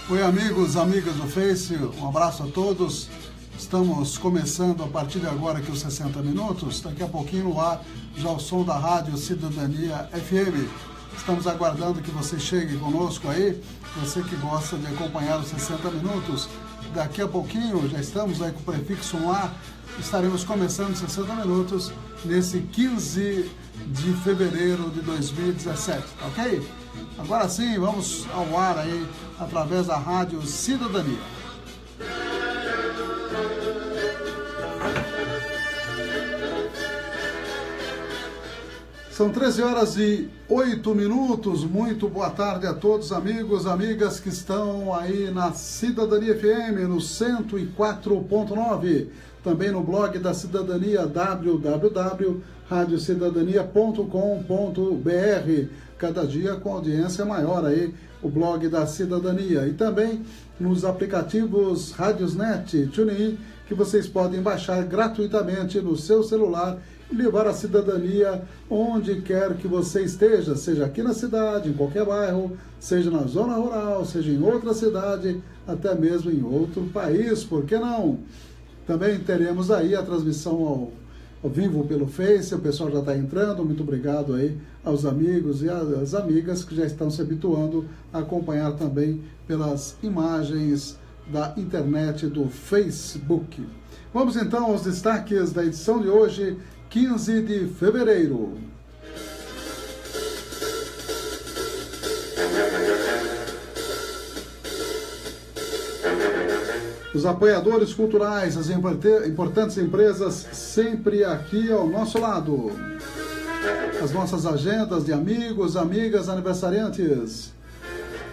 Oi amigos, amigas do Face, um abraço a todos. Estamos começando a partir de agora aqui os 60 minutos. Daqui a pouquinho no ar, já o som da Rádio Cidadania FM. Estamos aguardando que você chegue conosco aí, você que gosta de acompanhar os 60 minutos. Daqui a pouquinho, já estamos aí com o prefixo no ar, estaremos começando os 60 minutos nesse 15 de fevereiro de 2017, tá ok? Agora sim, vamos ao ar aí, através da Rádio Cidadania. São 13 horas e 8 minutos, muito boa tarde a todos amigos, amigas que estão aí na Cidadania FM, no 104.9, também no blog da Cidadania, www.radiocidadania.com.br, cada dia com audiência maior aí, o blog da Cidadania, e também nos aplicativos Radiosnet, TuneIn, que vocês podem baixar gratuitamente no seu celular e levar a cidadania onde quer que você esteja, seja aqui na cidade, em qualquer bairro, seja na zona rural, seja em outra cidade, até mesmo em outro país, por que não? Também teremos aí a transmissão ao vivo pelo Face, o pessoal já está entrando, muito obrigado aí aos amigos e às amigas que já estão se habituando a acompanhar também pelas imagens da internet do Facebook. Vamos então aos destaques da edição de hoje, 15 de fevereiro. Os apoiadores culturais, as importantes empresas, sempre aqui ao nosso lado. As nossas agendas de amigos, amigas, aniversariantes.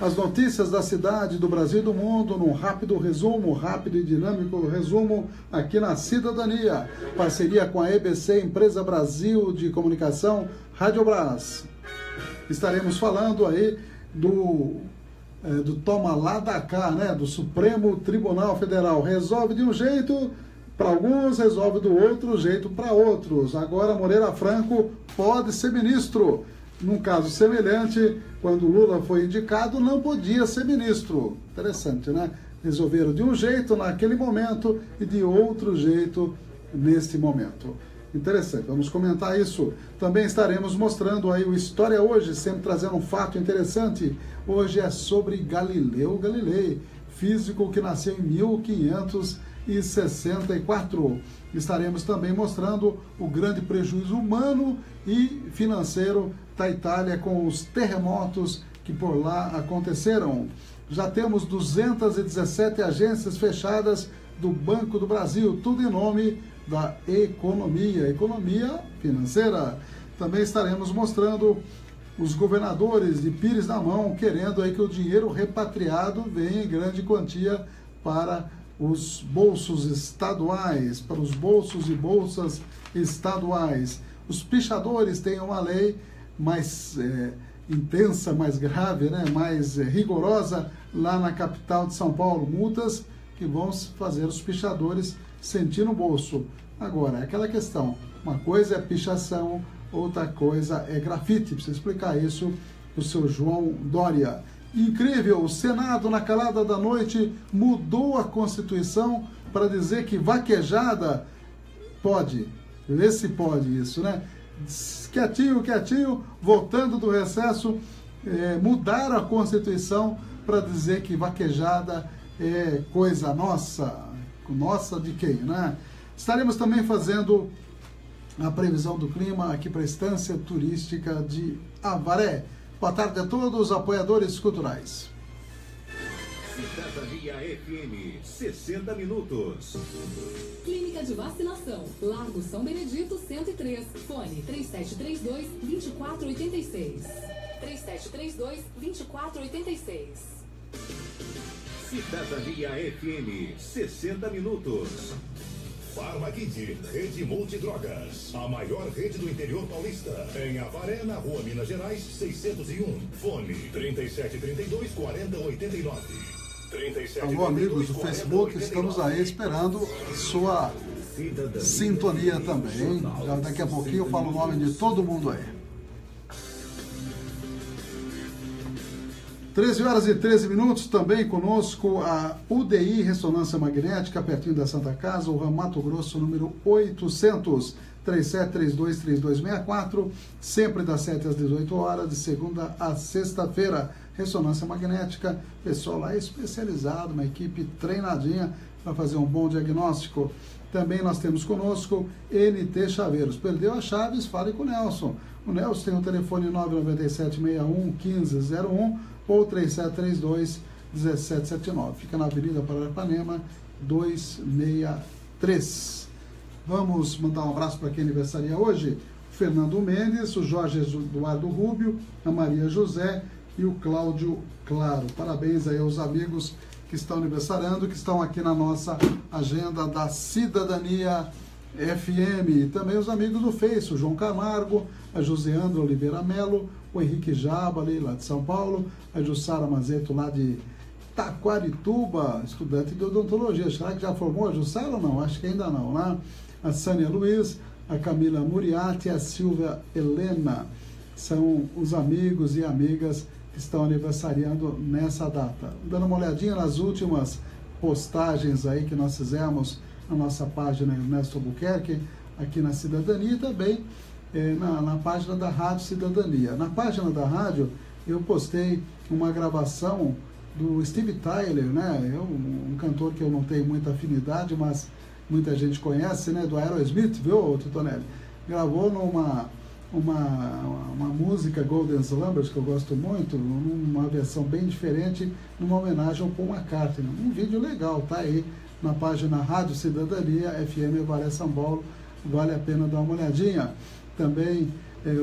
As notícias da cidade, do Brasil e do mundo, num rápido resumo, rápido e dinâmico resumo, aqui na Cidadania. Parceria com a EBC, Empresa Brasil de Comunicação, Radiobras. Estaremos falando aí do toma lá da cá, né? Do Supremo Tribunal Federal. Resolve de um jeito para alguns, resolve do outro jeito para outros. Agora Moreira Franco pode ser ministro. Num caso semelhante, quando Lula foi indicado, não podia ser ministro. Interessante, né? Resolveram de um jeito naquele momento e de outro jeito neste momento. Interessante, vamos comentar isso. Também estaremos mostrando aí o História Hoje, sempre trazendo um fato interessante. Hoje é sobre Galileu Galilei, físico que nasceu em 1564. Estaremos também mostrando o grande prejuízo humano e financeiro da Itália com os terremotos que por lá aconteceram. Já temos 217 agências fechadas do Banco do Brasil, tudo em nome da economia financeira. Também estaremos mostrando os governadores de Pires na mão, querendo aí que o dinheiro repatriado venha em grande quantia para os bolsos estaduais, para os bolsos e bolsas estaduais. Os pichadores têm uma lei mais intensa, mais grave, né? Mais rigorosa lá na capital de São Paulo. Multas que vão fazer os pichadores sentir no bolso. Agora, é aquela questão, uma coisa é pichação, outra coisa é grafite. Precisa explicar isso para o seu João Dória. Incrível, o Senado na calada da noite mudou a Constituição para dizer que vaquejada pode. Vê se pode isso, né? Quietinho, voltando do recesso, mudaram a Constituição para dizer que vaquejada é coisa nossa. Nossa de quem, né? Estaremos também fazendo a previsão do clima aqui para a Estância Turística de Avaré. Boa tarde a todos, apoiadores culturais. Cidadania FM, 60 minutos. Clínica de Vacinação, Largo São Benedito, 103. Fone 3732-2486. 3732-2486. Cidadania FM, 60 minutos. Farmakid, rede multidrogas, a maior rede do interior paulista. Em Avaré, na rua Minas Gerais, 601. Fone 3732-4089. Alô, amigos do Facebook, estamos aí esperando sua sintonia também. Já daqui a pouquinho eu falo o nome de todo mundo aí. 13 horas e 13 minutos, também conosco a UDI Ressonância Magnética, pertinho da Santa Casa, o Mato Grosso, número 800, 3732-3264, sempre das 7 às 18 horas, de segunda a sexta-feira. Ressonância Magnética, pessoal lá especializado, uma equipe treinadinha para fazer um bom diagnóstico. Também nós temos conosco NT Chaveiros. Perdeu as chaves? Fale com o Nelson. O Nelson tem o telefone 997-61-1501 ou 3732-1779. Fica na Avenida Paranapanema, 263. Vamos mandar um abraço para quem aniversaria hoje. O Fernando Mendes, o Jorge Eduardo Rubio, a Maria José e o Cláudio Claro. Parabéns aí aos amigos que estão aniversariando, que estão aqui na nossa agenda da Cidadania FM. E também os amigos do Face, o João Camargo, a Joseandra Oliveira Melo, o Henrique Jabali, lá de São Paulo, a Jussara Mazeto, lá de Taquarituba, estudante de odontologia. Será que já formou a Jussara ou não? Acho que ainda não, né? A Sânia Luiz, a Camila Muriati e a Silvia Helena. São os amigos e amigas que estão aniversariando nessa data. Dando uma olhadinha nas últimas postagens aí que nós fizemos na nossa página Ernesto Albuquerque, aqui na Cidadania, e também na página da Rádio Cidadania. Na página da rádio, eu postei uma gravação do Steve Tyler, né? Um cantor que eu não tenho muita afinidade, mas muita gente conhece, né? Do Aerosmith, viu, Titonelli? Gravou numa música Golden Slumbers, que eu gosto muito, numa versão bem diferente, numa homenagem ao Paul McCartney. Um vídeo legal, tá aí na página Rádio Cidadania, FM Varé São Paulo, vale a pena dar uma olhadinha. Também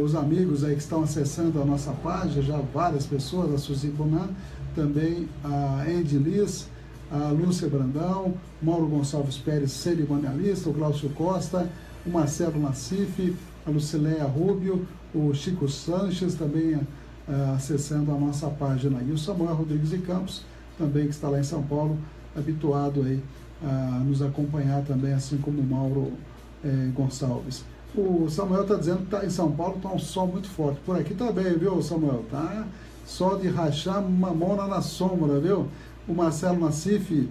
os amigos aí que estão acessando a nossa página, já várias pessoas, a Suzy Bonan, também a Andy Liz, a Lúcia Brandão, Mauro Gonçalves Pérez, cerimonialista, o Glaucio Costa, o Marcelo Nassif, a Lucileia Rubio, o Chico Sanches, também acessando a nossa página. E o Samuel Rodrigues de Campos, também que está lá em São Paulo, habituado aí a nos acompanhar também, assim como o Mauro Gonçalves. O Samuel está dizendo que em São Paulo está um sol muito forte. Por aqui também, viu, Samuel? Tá sol de rachar mamona na sombra, viu? O Marcelo Nassif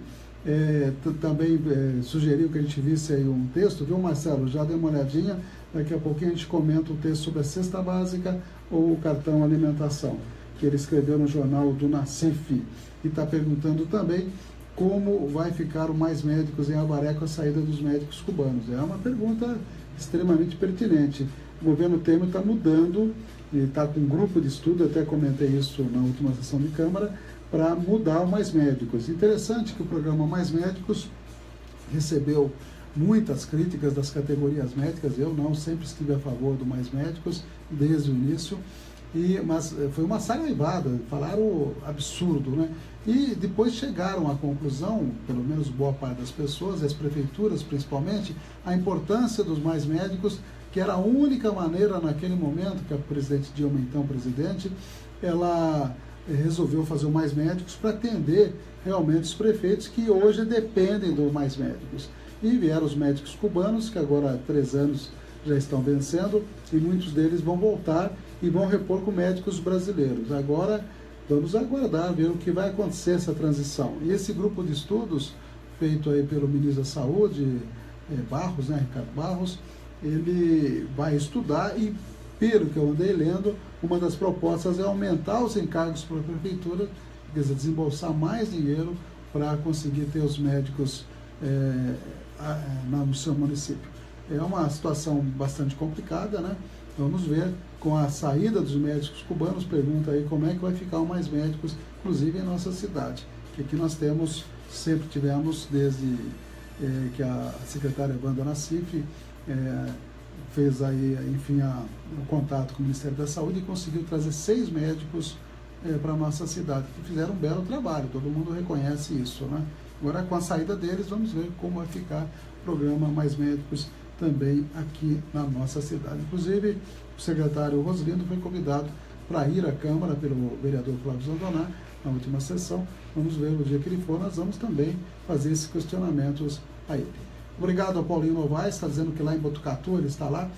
também sugeriu que a gente visse aí um texto, viu, Marcelo? Já deu uma olhadinha. Daqui a pouquinho a gente comenta o texto sobre a cesta básica ou o cartão alimentação, que ele escreveu no jornal do Nassif. E está perguntando também como vai ficar o Mais Médicos em Avaré com a saída dos médicos cubanos. É uma pergunta extremamente pertinente. O governo Temer está mudando, está com um grupo de estudo, até comentei isso na última sessão de Câmara, para mudar o Mais Médicos. Interessante que o programa Mais Médicos recebeu muitas críticas das categorias médicas. Eu não sempre estive a favor do Mais Médicos desde o início, mas foi uma saraivada, falaram absurdo, né? E depois chegaram à conclusão, pelo menos boa parte das pessoas, as prefeituras principalmente, a importância dos Mais Médicos, que era a única maneira naquele momento que a presidente Dilma, então presidente, ela resolveu fazer o Mais Médicos para atender realmente os prefeitos que hoje dependem do Mais Médicos. E vieram os médicos cubanos, que agora há 3 anos já estão vencendo, e muitos deles vão voltar e vão repor com médicos brasileiros. Agora, vamos aguardar, ver o que vai acontecer essa transição. E esse grupo de estudos, feito aí pelo ministro da Saúde, Barros, né, Ricardo Barros, ele vai estudar e, pelo que eu andei lendo, uma das propostas é aumentar os encargos para a prefeitura, quer dizer, desembolsar mais dinheiro para conseguir ter os médicos no seu município. É uma situação bastante complicada, né? Vamos ver, com a saída dos médicos cubanos, pergunta aí como é que vai ficar o Mais Médicos, inclusive em nossa cidade, que aqui nós temos, sempre tivemos, desde que a secretária Wanda Nassif fez aí, enfim, o contato com o Ministério da Saúde e conseguiu trazer 6 médicos para a nossa cidade, que fizeram um belo trabalho, todo mundo reconhece isso, né? Agora, com a saída deles, vamos ver como vai ficar o programa Mais Médicos também aqui na nossa cidade. Inclusive, o secretário Roslindo foi convidado para ir à Câmara pelo vereador Flávio Zandoná na última sessão. Vamos ver o dia que ele for, nós vamos também fazer esses questionamentos a ele. Obrigado ao Paulinho Novaes, está dizendo que lá em Botucatu ele está lá.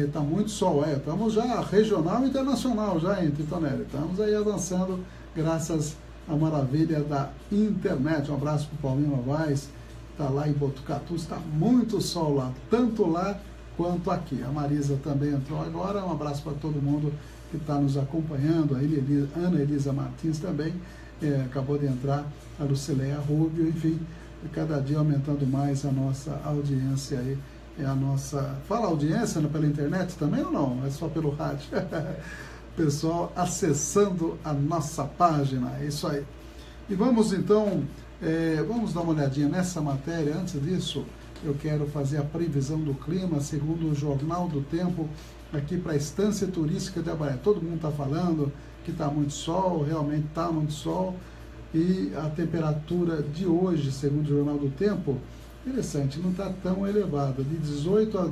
Está muito sol, estamos já regional e internacional já, hein, Titonelli? Estamos aí avançando graças à maravilha da internet. Um abraço para o Paulinho Novaes, que está lá em Botucatu, está muito sol lá, tanto lá quanto aqui. A Marisa também entrou agora, um abraço para todo mundo que está nos acompanhando, a Ana Elisa Martins também, acabou de entrar, a Lucileia Rubio, enfim, cada dia aumentando mais a nossa audiência aí, fala audiência pela internet também ou não? É só pelo rádio? Pessoal acessando a nossa página, é isso aí. E vamos então, vamos dar uma olhadinha nessa matéria. Antes disso, eu quero fazer a previsão do clima, segundo o Jornal do Tempo, aqui para a Estância Turística de Avaré. Todo mundo está falando que está muito sol, realmente está muito sol, e a temperatura de hoje, segundo o Jornal do Tempo, interessante, não está tão elevada, de 18 a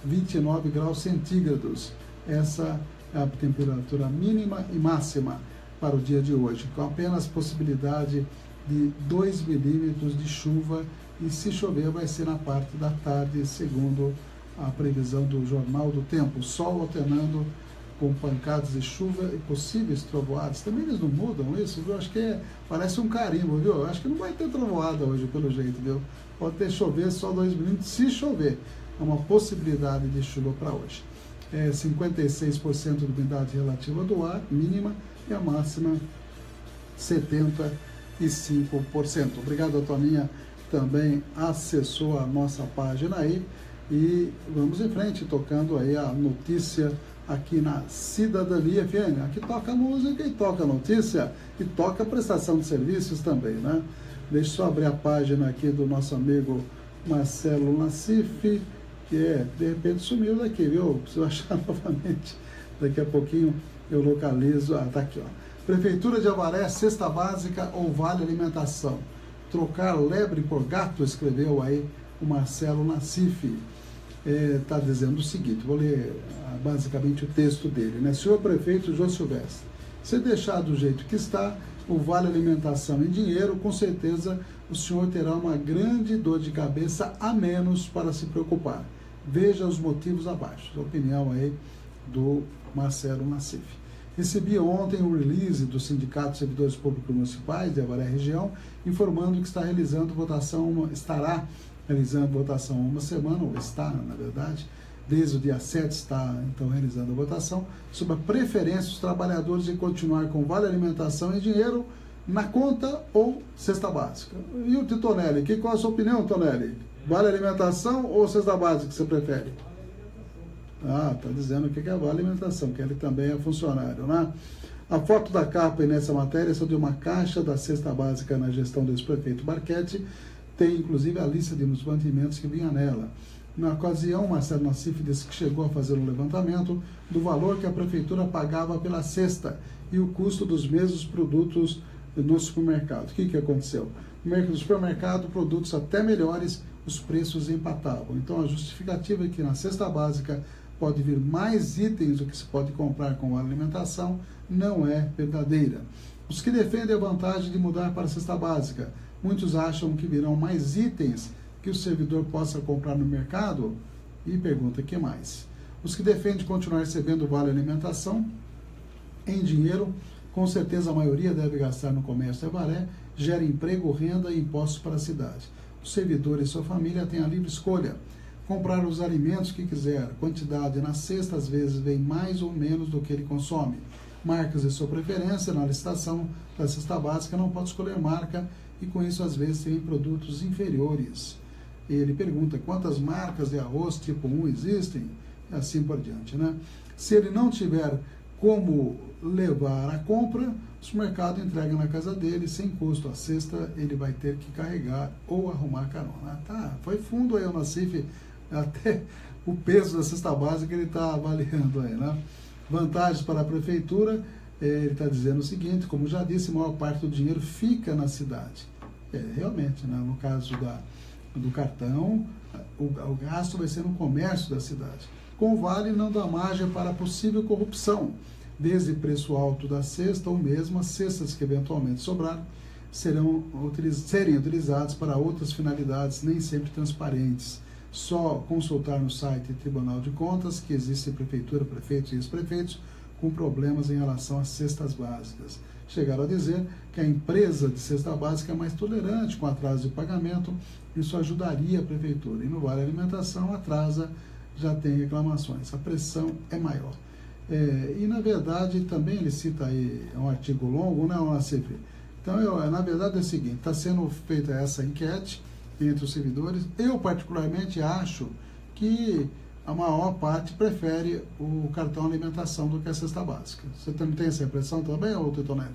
29 graus centígrados, essa é a temperatura mínima e máxima para o dia de hoje, com apenas possibilidade de 2 milímetros de chuva, e se chover vai ser na parte da tarde, segundo a previsão do Jornal do Tempo. Sol alternando com pancadas de chuva e possíveis trovoadas. Também eles não mudam isso, viu? Acho que parece um carimbo, viu? Acho que não vai ter trovoada hoje, pelo jeito, viu? Pode ter chover só 2 milímetros, se chover. É uma possibilidade de chuva para hoje. 56% de umidade relativa do ar, mínima, e a máxima 75%. Obrigado a Toninha, também acessou a nossa página aí. E vamos em frente, tocando aí a notícia aqui na Cidadania FM. Aqui toca música e toca notícia e toca prestação de serviços também, né? Deixa eu só abrir a página aqui do nosso amigo Marcelo Nassif, que de repente sumiu daqui, viu? Preciso achar novamente. Daqui a pouquinho eu localizo. Tá aqui, ó. Prefeitura de Avaré, cesta básica ou vale alimentação? Trocar lebre por gato, escreveu aí o Marcelo Nassif. Está dizendo o seguinte, vou ler basicamente o texto dele, né? Senhor Prefeito Jô Silvestre, se deixar do jeito que está, o vale alimentação em dinheiro, com certeza o senhor terá uma grande dor de cabeça a menos para se preocupar. Veja os motivos abaixo. A opinião aí do Marcelo Nassif. Recebi ontem o release do Sindicato de Servidores Públicos Municipais de Avaré Região, informando que estará realizando votação uma semana, ou está, na verdade, desde o dia 7 está, então, realizando a votação, sobre a preferência dos trabalhadores de continuar com vale alimentação em dinheiro na conta ou cesta básica. E o Tonelli, qual a sua opinião, Tonelli? Vale alimentação ou cesta básica que você prefere? Está dizendo que é vale alimentação, que ele também é funcionário, né? A foto da capa aí nessa matéria é só de uma caixa da cesta básica na gestão do ex-prefeito Barquete. Tem, inclusive, a lista de mantimentos que vinha nela. Na ocasião, Marcelo Nassif disse que chegou a fazer um levantamento do valor que a prefeitura pagava pela cesta e o custo dos mesmos produtos no supermercado. O que aconteceu? No supermercado, produtos até melhores, os preços empatavam. Então, a justificativa é que na cesta básica pode vir mais itens do que se pode comprar com a alimentação não é verdadeira. Os que defendem a vantagem de mudar para a cesta básica, muitos acham que virão mais itens que o servidor possa comprar no mercado e pergunta que mais. Os que defendem continuar recebendo o vale alimentação em dinheiro, com certeza a maioria deve gastar no comércio de Avaré, gera emprego, renda e impostos para a cidade. O servidor e sua família têm a livre escolha, comprar os alimentos que quiser, quantidade na cesta às vezes vem mais ou menos do que ele consome. Marcas de sua preferência na licitação da cesta básica não pode escolher marca e com isso às vezes tem produtos inferiores. Ele pergunta quantas marcas de arroz tipo 1 existem e assim por diante, né? Se ele não tiver como levar a compra, o supermercado entrega na casa dele sem custo. A cesta ele vai ter que carregar ou arrumar carona. Tá, foi fundo aí o Nassif, até o peso da cesta básica ele está avaliando aí, né? Vantagens para a prefeitura, ele está dizendo o seguinte, como já disse, a maior parte do dinheiro fica na cidade. Realmente, né? No caso do cartão, o gasto vai ser no comércio da cidade. Com o vale não dá margem para possível corrupção, desde preço alto da cesta ou mesmo as cestas que eventualmente sobraram serem utilizadas para outras finalidades nem sempre transparentes. Só consultar no site Tribunal de Contas que existe prefeitura, prefeitos e ex-prefeitos com problemas em relação às cestas básicas. chegaram a dizer que a empresa de cesta básica é mais tolerante com atraso de pagamento, isso ajudaria a prefeitura. E no Vale Alimentação, atrasa, já tem reclamações, a pressão é maior. E na verdade, também ele cita aí, é um artigo longo, né, o ACV. Então, na verdade é o seguinte, está sendo feita essa enquete entre os servidores. Eu particularmente acho que a maior parte prefere o cartão alimentação do que a cesta básica. Você também tem essa impressão também, ou Titonelli?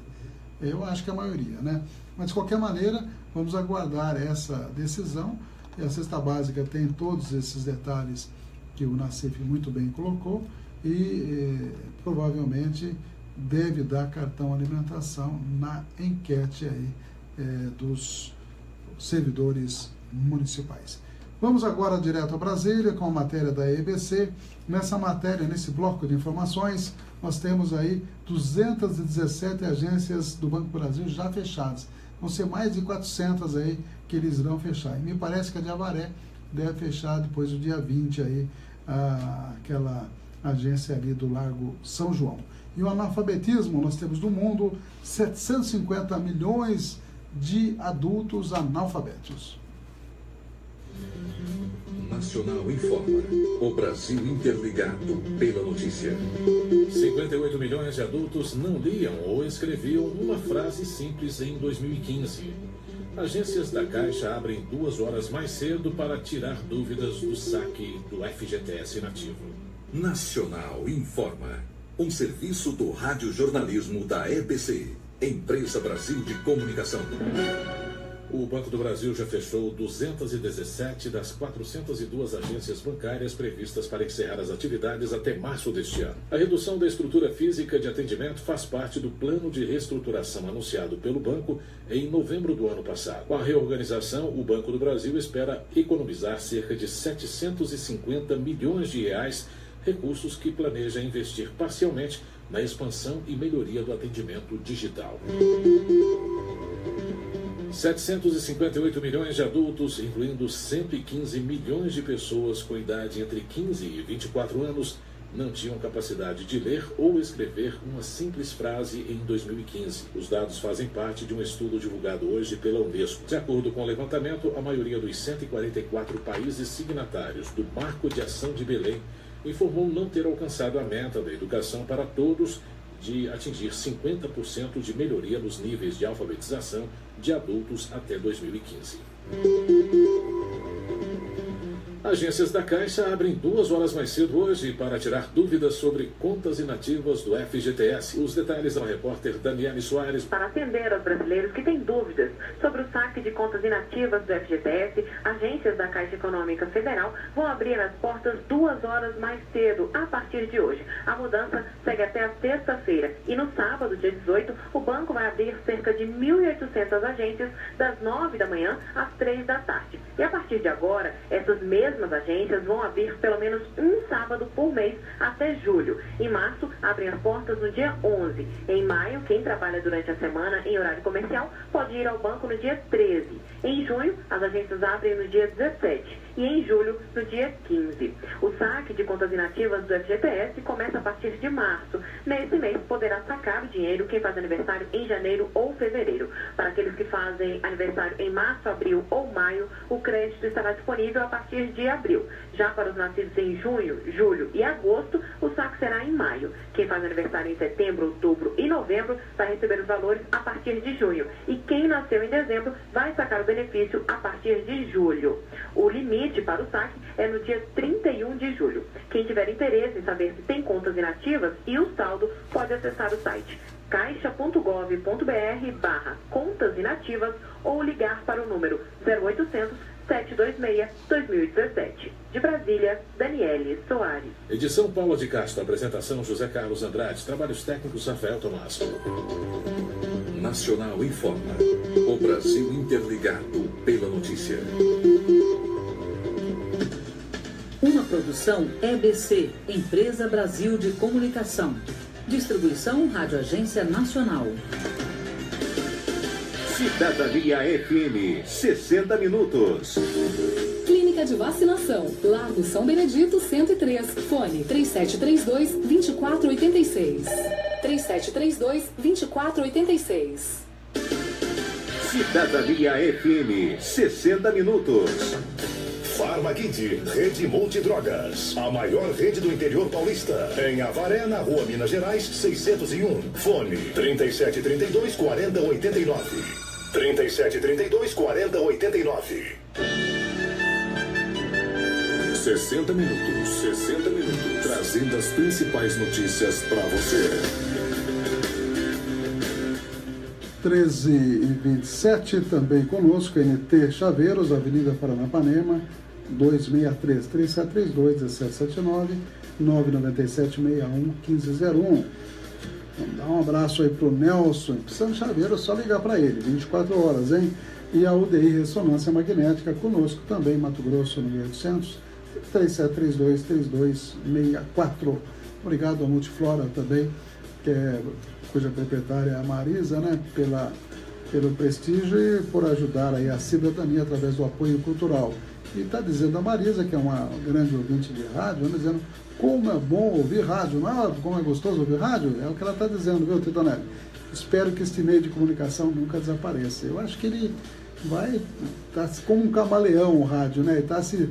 Eu acho que a maioria, né? Mas de qualquer maneira, vamos aguardar essa decisão. E a cesta básica tem todos esses detalhes que o Nassif muito bem colocou e provavelmente deve dar cartão alimentação na enquete aí dos servidores municipais. Vamos agora direto a Brasília com a matéria da EBC. Nessa matéria, nesse bloco de informações, nós temos aí 217 agências do Banco do Brasil já fechadas. Vão ser mais de 400 aí que eles irão fechar. E me parece que a de Avaré deve fechar depois do dia 20 aí, aquela agência ali do Largo São João. E o analfabetismo, nós temos no mundo 750 milhões de adultos analfabetos. Nacional informa. O Brasil interligado pela notícia. 58 milhões de adultos não liam ou escreviam uma frase simples em 2015. Agências da Caixa abrem 2 horas mais cedo para tirar dúvidas do saque do FGTS inativo. Nacional informa. Um serviço do radiojornalismo da EBC, Empresa Brasil de Comunicação. O Banco do Brasil já fechou 217 das 402 agências bancárias previstas para encerrar as atividades até março deste ano. A redução da estrutura física de atendimento faz parte do plano de reestruturação anunciado pelo banco em novembro do ano passado. Com a reorganização, o Banco do Brasil espera economizar cerca de 750 milhões de reais, recursos que planeja investir parcialmente na expansão e melhoria do atendimento digital. 758 milhões de adultos, incluindo 115 milhões de pessoas com idade entre 15 e 24 anos, não tinham capacidade de ler ou escrever uma simples frase em 2015. Os dados fazem parte de um estudo divulgado hoje pela Unesco. De acordo com o levantamento, a maioria dos 144 países signatários do Marco de Ação de Belém informou não ter alcançado a meta da educação para todos de atingir 50% de melhoria nos níveis de alfabetização de adultos até 2015. Agências da Caixa abrem 2 horas mais cedo hoje para tirar dúvidas sobre contas inativas do FGTS. Os detalhes da repórter Daniele Soares. Para atender aos brasileiros que têm dúvidas sobre o saque de contas inativas do FGTS, agências da Caixa Econômica Federal vão abrir as portas 2 horas mais cedo, a partir de hoje. A mudança segue até a sexta-feira e no sábado, dia 18, o banco vai abrir cerca de 1.800 agências das 9 da manhã às 3 da tarde. E a partir de agora, essas mesmas agências vão abrir pelo menos um sábado por mês até julho. Em março, abrem as portas no dia 11. Em maio, quem trabalha durante a semana em horário comercial pode ir ao banco no dia 13. Em junho, as agências abrem no dia 17. E em julho, no dia 15. O saque de contas inativas do FGTS começa a partir de março. Nesse mês, poderá sacar o dinheiro quem faz aniversário em janeiro ou fevereiro. Para aqueles que fazem aniversário em março, abril ou maio, o crédito estará disponível a partir de abril. Já para os nascidos em junho, julho e agosto, o saque será em maio. Quem faz aniversário em setembro, outubro e novembro vai receber os valores a partir de junho. E quem nasceu em dezembro vai sacar o benefício a partir de julho. O limite para o saque é no dia 31 de julho. Quem tiver interesse em saber se tem contas inativas e o saldo, pode acessar o site caixa.gov.br/contas inativas ou ligar para o número 0800 726-2017. De Brasília, Daniele Soares. Edição Paula de Castro, apresentação José Carlos Andrade, trabalhos técnicos Rafael Tomás. Nacional informa. O Brasil interligado pela notícia. Uma produção EBC, Empresa Brasil de Comunicação. Distribuição Rádio Agência Nacional. Cidadania FM, 60 minutos. Clínica de Vacinação, Largo São Benedito 103, fone 3732-2486. 3732-2486. Cidadania FM, 60 minutos. Farmakid, Rede Multidrogas, a maior rede do interior paulista. Em Avaré, na Rua Minas Gerais, 601. Fone 3732-4089. 3732-4089. 60 minutos, 60 minutos, trazendo as principais notícias para você. 13h27, também conosco, NT Chaveiros, Avenida Paranapanema, 263-3732-1779-997-61-1501. Vamos dar um abraço aí pro Nelson, precisando de chaveiro, é só ligar para ele, 24 horas, hein? E a UDI Ressonância Magnética conosco também, Mato Grosso, no 1800, 3732-3264. Obrigado ao Multiflora também, cuja proprietária é a Marisa, né? Pelo prestígio e por ajudar aí a cidadania através do apoio cultural. E está dizendo a Marisa, que é uma grande ouvinte de rádio, dizendo como é bom ouvir rádio, não é? Como é gostoso ouvir rádio, é o que ela está dizendo, viu, Titonelli? Espero que este meio de comunicação nunca desapareça. Eu acho que ele vai estar como um camaleão, o rádio, né? Está se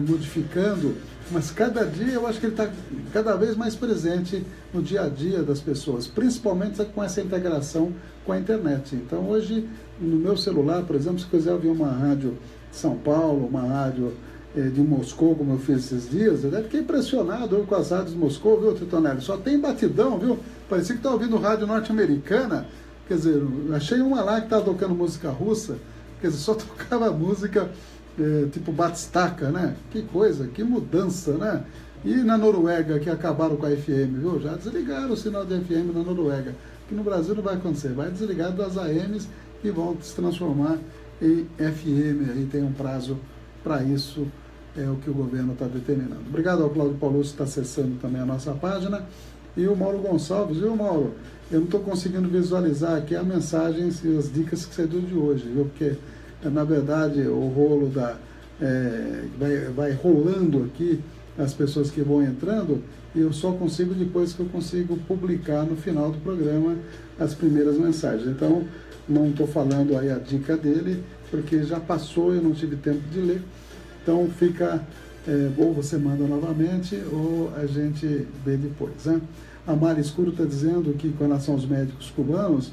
modificando, mas cada dia eu acho que ele está cada vez mais presente no dia a dia das pessoas, principalmente com essa integração com a internet. Então hoje, no meu celular, por exemplo, se quiser ouvir uma rádio de São Paulo, uma rádio de Moscou, como eu fiz esses dias, eu deve ficar impressionado com as rádios de Moscou, viu, Titonelli? Só tem batidão, viu? Parecia que está ouvindo rádio norte-americana. Quer dizer, achei uma lá que estava tocando música russa, quer dizer, só tocava música tipo batistaca, né? Que coisa, que mudança, né? E na Noruega, que acabaram com a FM, viu? Já desligaram o sinal de FM na Noruega. Que no Brasil não vai acontecer, vai desligar das AMs e vão se transformar em FM. Aí tem um prazo para isso, é o que o governo está determinando. Obrigado ao Cláudio Paulucci, que está acessando também a nossa página. E o Mauro Gonçalves, viu, Mauro? Eu não estou conseguindo visualizar aqui as mensagens e as dicas que você deu de hoje, viu? Porque, na verdade, o rolo vai rolando aqui as pessoas que vão entrando e eu só consigo depois que eu consigo publicar no final do programa as primeiras mensagens. Então, não estou falando aí a dica dele, porque já passou e eu não tive tempo de ler. Então, fica... ou você manda novamente ou a gente vê depois, né? A Mari Escuro está dizendo que, com relação aos médicos cubanos,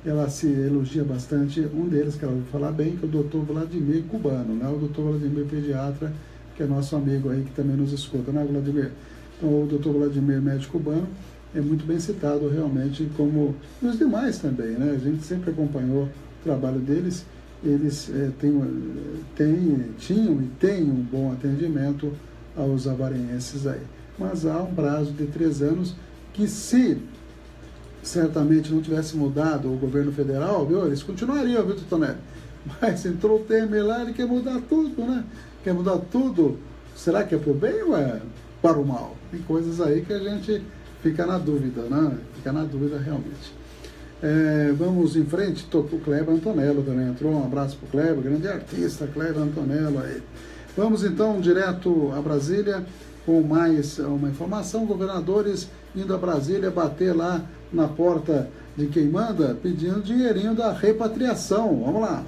ela se elogia bastante, um deles, que ela vai falar bem, que é o doutor Vladimir Cubano, né? O doutor Vladimir pediatra, que é nosso amigo aí, que também nos escuta, né, Vladimir? Então, o doutor Vladimir, médico cubano, é muito bem citado realmente, como os demais também, né? A gente sempre acompanhou o trabalho deles. Eles tinham e têm um bom atendimento aos avarenses aí. Mas há um prazo de 3 anos que, se certamente não tivesse mudado o governo federal, viu, eles continuariam, viu, Titonelli? Mas entrou o Temer lá, ele quer mudar tudo, né? Quer mudar tudo. Será que é para o bem ou é para o mal? Tem coisas aí que a gente fica na dúvida, né? Fica na dúvida realmente. Vamos em frente, o Kleber Antonello também entrou, um abraço para o Kleber, grande artista, Kleber Antonello aí. Vamos então direto a Brasília com mais uma informação. Governadores indo a Brasília bater lá na porta de quem manda, pedindo dinheirinho da repatriação. Vamos lá.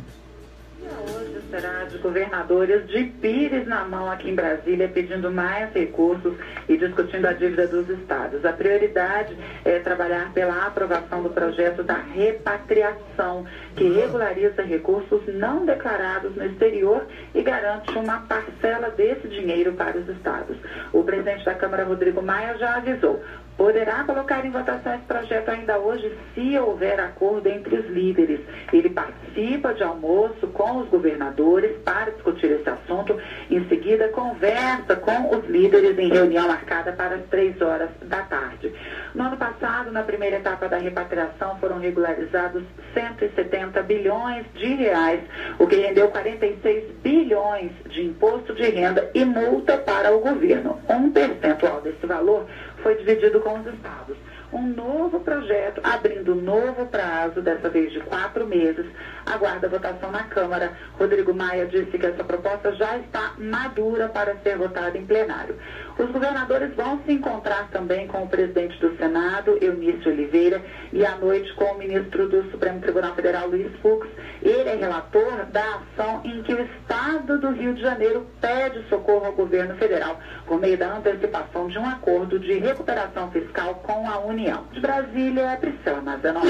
Hoje será de governadores de Pires na mão aqui em Brasília, pedindo mais recursos e discutindo a dívida dos estados. A prioridade é trabalhar pela aprovação do projeto da repatriação, que regulariza recursos não declarados no exterior e garante uma parcela desse dinheiro para os estados. O presidente da Câmara, Rodrigo Maia, já avisou. Poderá colocar em votação esse projeto ainda hoje, se houver acordo entre os líderes. Ele participa de almoço com os governadores para discutir esse assunto. Em seguida, conversa com os líderes em reunião marcada para as 3 horas da tarde. No ano passado, na primeira etapa da repatriação, foram regularizados 170 bilhões de reais, o que rendeu 46 bilhões de imposto de renda e multa para o governo. Um percentual desse valor foi dividido com os estados. um novo projeto, abrindo um novo prazo, dessa vez de 4 meses. Aguarda a votação na Câmara. Rodrigo Maia disse que essa proposta já está madura para ser votada em plenário. Os governadores vão se encontrar também com o presidente do Senado, Eunício Oliveira, e à noite com o ministro do Supremo Tribunal Federal, Luiz Fux. Ele é relator da ação em que o Estado do Rio de Janeiro pede socorro ao governo federal por meio da antecipação de um acordo de recuperação fiscal com a União. De Brasília, Priscila Mazanov.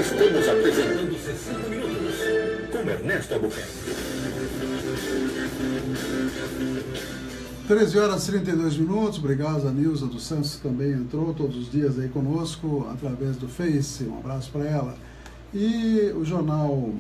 Estamos apresentando 60 Minutos com Ernesto Albuquerque. 13 horas e 32 minutos, obrigado a Nilza dos Santos, que também entrou todos os dias aí conosco, através do Face, um abraço para ela. E o jornal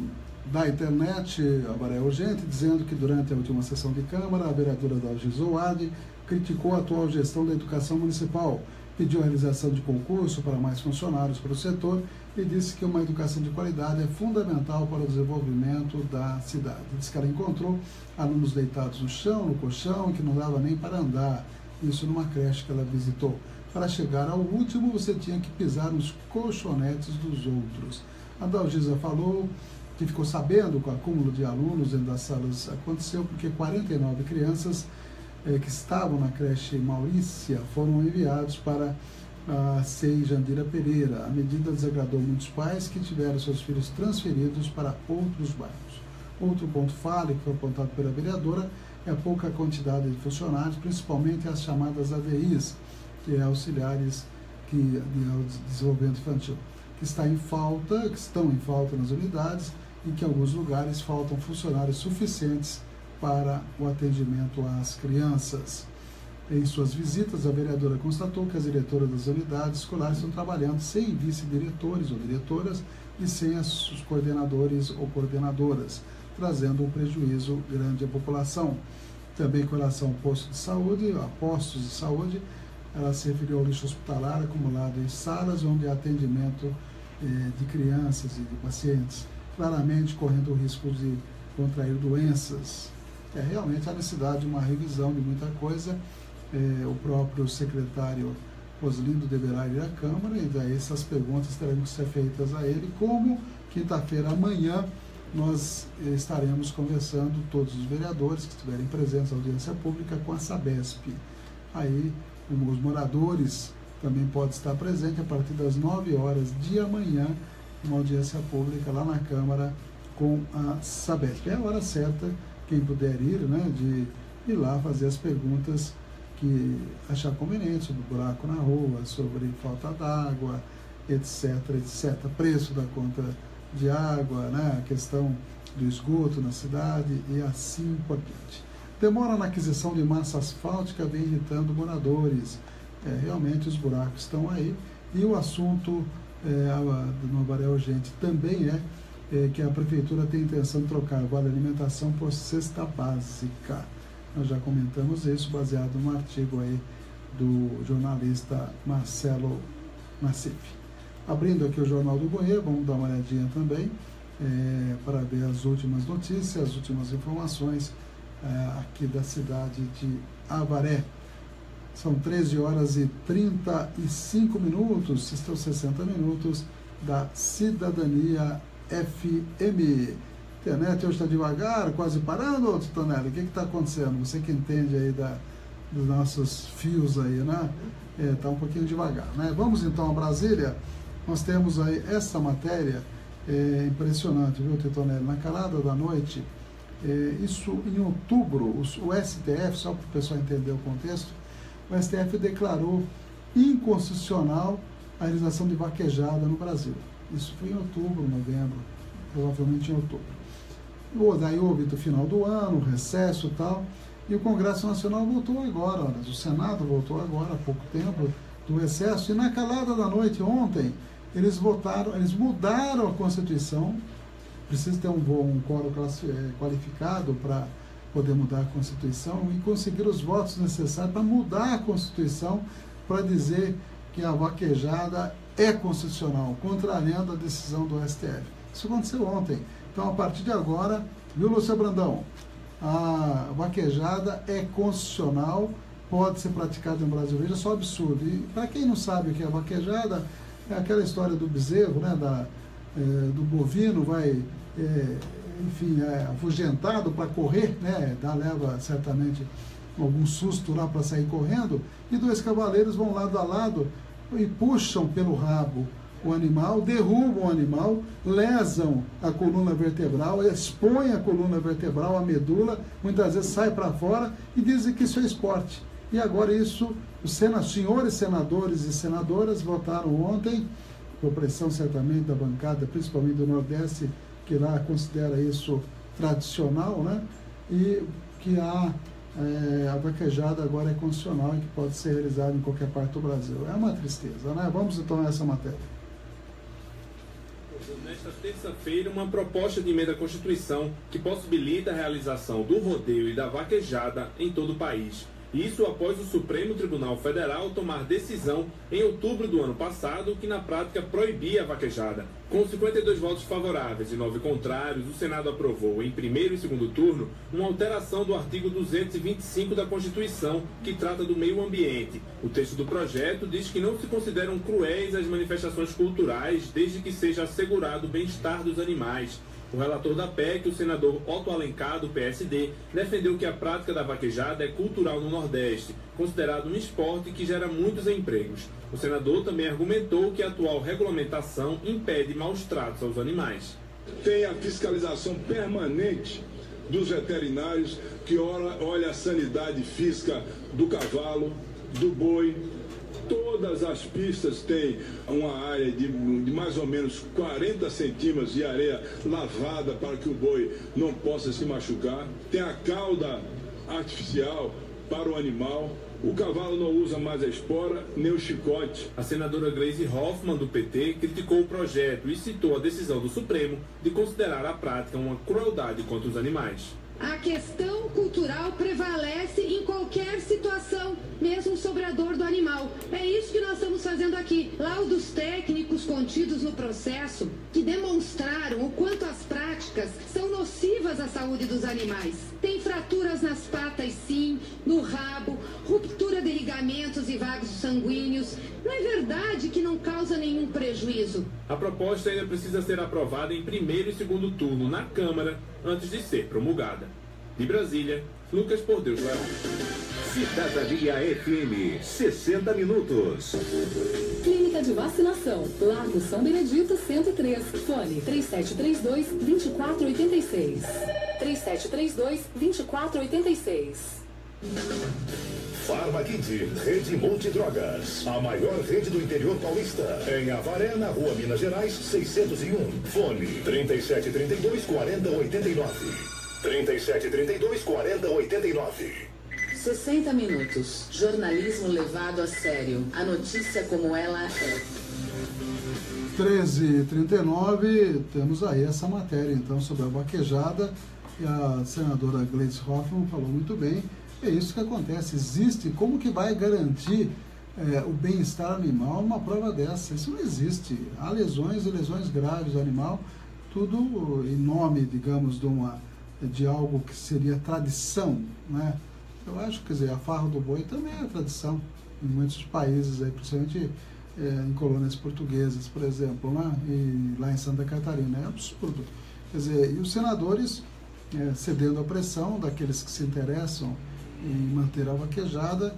da internet, Avaré Urgente, dizendo que durante a última sessão de Câmara, a vereadora Dalgisa Zouardi criticou a atual gestão da educação municipal, pediu a realização de concurso para mais funcionários para o setor e disse que uma educação de qualidade é fundamental para o desenvolvimento da cidade. Diz que ela encontrou alunos deitados no chão, no colchão, que não dava nem para andar, isso numa creche que ela visitou. Para chegar ao último, você tinha que pisar nos colchonetes dos outros. A Dalgisa falou que ficou sabendo que o acúmulo de alunos dentro das salas aconteceu porque 49 crianças que estavam na creche Maurícia foram enviados para a CEI Jandira Pereira. A medida desagradou muitos pais que tiveram seus filhos transferidos para outros bairros. Outro ponto falho que foi apontado pela vereadora é a pouca quantidade de funcionários, principalmente as chamadas ADIs, que é auxiliares de desenvolvimento infantil, que estão em falta nas unidades e que em alguns lugares faltam funcionários suficientes para o atendimento às crianças. Em suas visitas, a vereadora constatou que as diretoras das unidades escolares estão trabalhando sem vice-diretores ou diretoras e sem os coordenadores ou coordenadoras, trazendo um prejuízo grande à população. Também com relação ao posto de saúde, a postos de saúde, ela se referiu ao lixo hospitalar acumulado em salas onde há atendimento de crianças e de pacientes, claramente correndo o risco de contrair doenças. Realmente há necessidade de uma revisão de muita coisa. O próprio secretário Roslindo deverá ir à Câmara e daí essas perguntas terão que ser feitas a ele, como quinta-feira amanhã nós estaremos conversando, todos os vereadores que estiverem presentes na audiência pública, com a Sabesp. Aí os moradores também podem estar presentes a partir das 9 horas de amanhã, uma audiência pública lá na Câmara com a Sabesp. É a hora certa, quem puder ir, né, de ir lá fazer as perguntas que achar conveniente sobre buraco na rua, sobre falta d'água, etc, etc. Preço da conta de água, né, a questão do esgoto na cidade e assim por diante. Demora na aquisição de massa asfáltica vem irritando moradores. Realmente os buracos estão aí. E o assunto no Avaré Urgente também é que a Prefeitura tem intenção de trocar o vale alimentação por cesta básica. Nós já comentamos isso, baseado num artigo aí do jornalista Marcelo Nassif. Abrindo aqui o Jornal do Goiê, vamos dar uma olhadinha também para ver as últimas notícias, as últimas informações aqui da cidade de Avaré. São 13 horas e 35 minutos, estão 60 minutos da Cidadania FM. Internet hoje está devagar, quase parando, Tonelli? O que está acontecendo? Você que entende aí dos nossos fios aí, né? Está um pouquinho devagar, né? Vamos então a Brasília. Nós temos aí essa matéria impressionante, viu, Tonelli? Na calada da noite, isso em outubro, o STF, só para o pessoal entender o contexto, o STF declarou inconstitucional a realização de vaquejada no Brasil. Isso foi em outubro, novembro, provavelmente em outubro. Daí houve do final do ano, recesso e tal, e o Congresso Nacional voltou agora, o Senado voltou agora, há pouco tempo, do recesso, e na calada da noite ontem, eles mudaram a Constituição, precisa ter um quórum qualificado para poder mudar a Constituição, e conseguir os votos necessários para mudar a Constituição, para dizer que a vaquejada é constitucional, contrariando a decisão do STF. Isso aconteceu ontem. Então, a partir de agora, viu, Lúcia Brandão? A vaquejada é constitucional, pode ser praticado no Brasil. Veja só o absurdo. E para quem não sabe o que é vaquejada, é aquela história do bezerro, né, do bovino, vai, enfim, afugentado para correr, né, leva certamente algum susto lá para sair correndo, e dois cavaleiros vão lado a lado e puxam pelo rabo o animal, derrubam o animal, lesam a coluna vertebral, expõem a coluna vertebral, a medula, muitas vezes sai para fora e dizem que isso é esporte. E agora isso, os senhores senadores e senadoras votaram ontem, por pressão certamente da bancada, principalmente do Nordeste, que lá considera isso tradicional, né? E que a vaquejada agora é constitucional e que pode ser realizada em qualquer parte do Brasil. É uma tristeza, né? Vamos então a essa matéria. Nesta terça-feira, uma proposta de emenda à Constituição que possibilita a realização do rodeio e da vaquejada em todo o país. Isso após o Supremo Tribunal Federal tomar decisão em outubro do ano passado que na prática proibia a vaquejada. Com 52 votos favoráveis e 9 contrários, o Senado aprovou em primeiro e segundo turno uma alteração do artigo 225 da Constituição que trata do meio ambiente. O texto do projeto diz que não se consideram cruéis as manifestações culturais desde que seja assegurado o bem-estar dos animais. O relator da PEC, o senador Otto Alencar, do PSD, defendeu que a prática da vaquejada é cultural no Nordeste, considerado um esporte que gera muitos empregos. O senador também argumentou que a atual regulamentação impede maus tratos aos animais. Tem a fiscalização permanente dos veterinários que olha a sanidade física do cavalo, do boi. Todas as pistas têm uma área de mais ou menos 40 centímetros de areia lavada para que o boi não possa se machucar. Tem a cauda artificial para o animal. O cavalo não usa mais a espora nem o chicote. A senadora Gleisi Hoffmann, do PT, criticou o projeto e citou a decisão do Supremo de considerar a prática uma crueldade contra os animais. A questão cultural prevalece em qualquer situação, mesmo sobre a dor do animal. É isso que nós estamos fazendo aqui. Laudos técnicos contidos no processo que demonstraram o quanto as práticas são nocivas à saúde dos animais. Tem fraturas nas patas, sim, no rabo, ruptura de ligamentos e vagos sanguíneos. Não é verdade que não causa nenhum prejuízo? A proposta ainda precisa ser aprovada em primeiro e segundo turno na Câmara antes de ser promulgada. De Brasília, Lucas Por Deus Leão. Cidadania FM, 60 minutos. Clínica de Vacinação, Largo São Benedito 103, fone 3732-2486. 3732-2486. Farmaquid, Rede Multidrogas, a maior rede do interior paulista, em Avaré, na Rua Minas Gerais, 601. Fone 3732-4089. 3732-4089. 60 minutos. Jornalismo levado a sério. A notícia como ela é. 13h39, temos aí essa matéria então sobre a vaquejada, e a senadora Gleisi Hoffmann falou muito bem. É isso que acontece, existe, como que vai garantir o bem-estar animal numa prova dessa? Isso não existe. Há lesões e lesões graves do animal, tudo em nome, digamos, de algo que seria tradição, né? Eu acho, quer dizer, a farra do boi também é tradição em muitos países, aí, principalmente em colônias portuguesas, por exemplo, né? E lá em Santa Catarina. É absurdo. Quer dizer, e os senadores cedendo à pressão daqueles que se interessam em manter a vaquejada,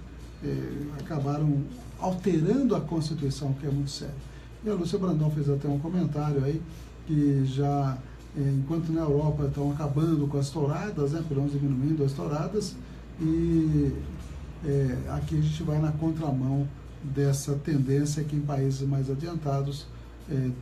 acabaram alterando a Constituição, que é muito sério. E a Lúcia Brandão fez até um comentário aí, que já, enquanto na Europa estão acabando com as touradas, né, pelo menos diminuindo as touradas, e aqui a gente vai na contramão dessa tendência que em países mais adiantados